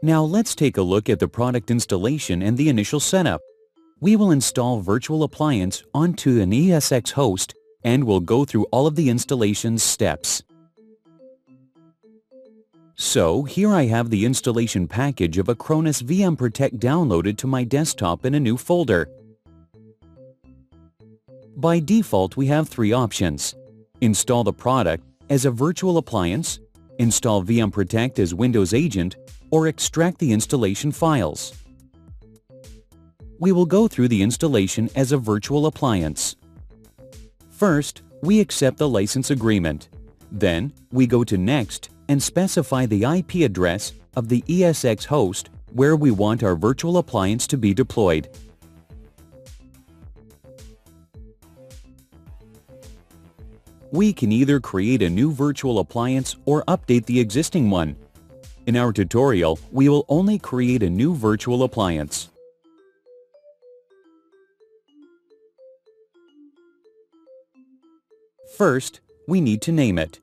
Now let's take a look at the product installation and the initial setup. We will install Virtual Appliance onto an ESX host and we'll go through all of the installation steps. So here I have the installation package of Acronis vmProtect downloaded to my desktop in a new folder. By default, we have three options: install the product as a virtual appliance, install vmProtect as Windows Agent, or extract the installation files. We will go through the installation as a virtual appliance. First, we accept the license agreement. Then, we go to Next and specify the IP address of the ESX host where we want our virtual appliance to be deployed. We can either create a new virtual appliance or update the existing one. In our tutorial, we will only create a new virtual appliance. First, we need to name it.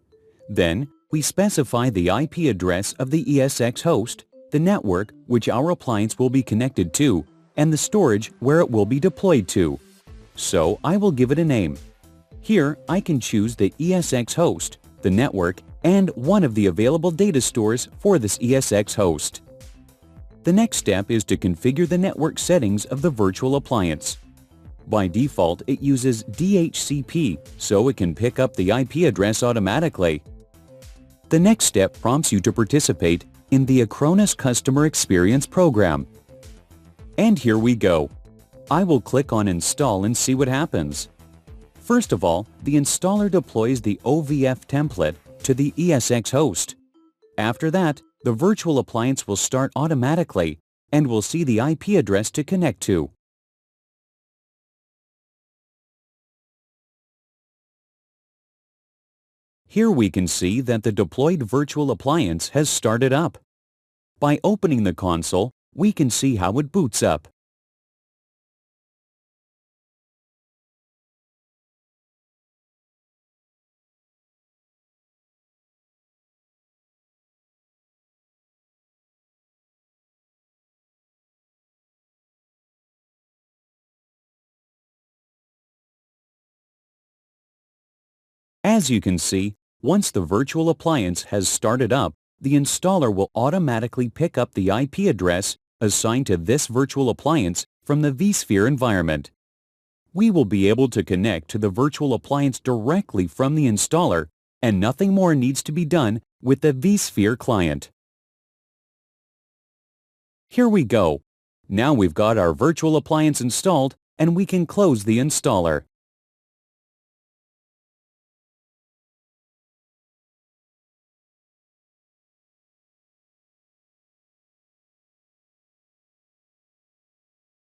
Then, we specify the IP address of the ESX host, the network which our appliance will be connected to, and the storage where it will be deployed to. So, I will give it a name. Here, I can choose the ESX host, the network, and one of the available data stores for this ESX host. The next step is to configure the network settings of the virtual appliance. By default, it uses DHCP, so it can pick up the IP address automatically. The next step prompts you to participate in the Acronis Customer Experience Program. And here we go. I will click on Install and see what happens. First of all, the installer deploys the OVF template to the ESX host. After that, the virtual appliance will start automatically and will see the IP address to connect to. Here we can see that the deployed virtual appliance has started up. By opening the console, we can see how it boots up. As you can see, once the virtual appliance has started up, the installer will automatically pick up the IP address assigned to this virtual appliance from the vSphere environment. We will be able to connect to the virtual appliance directly from the installer, and nothing more needs to be done with the vSphere client. Here we go. Now we've got our virtual appliance installed, and we can close the installer.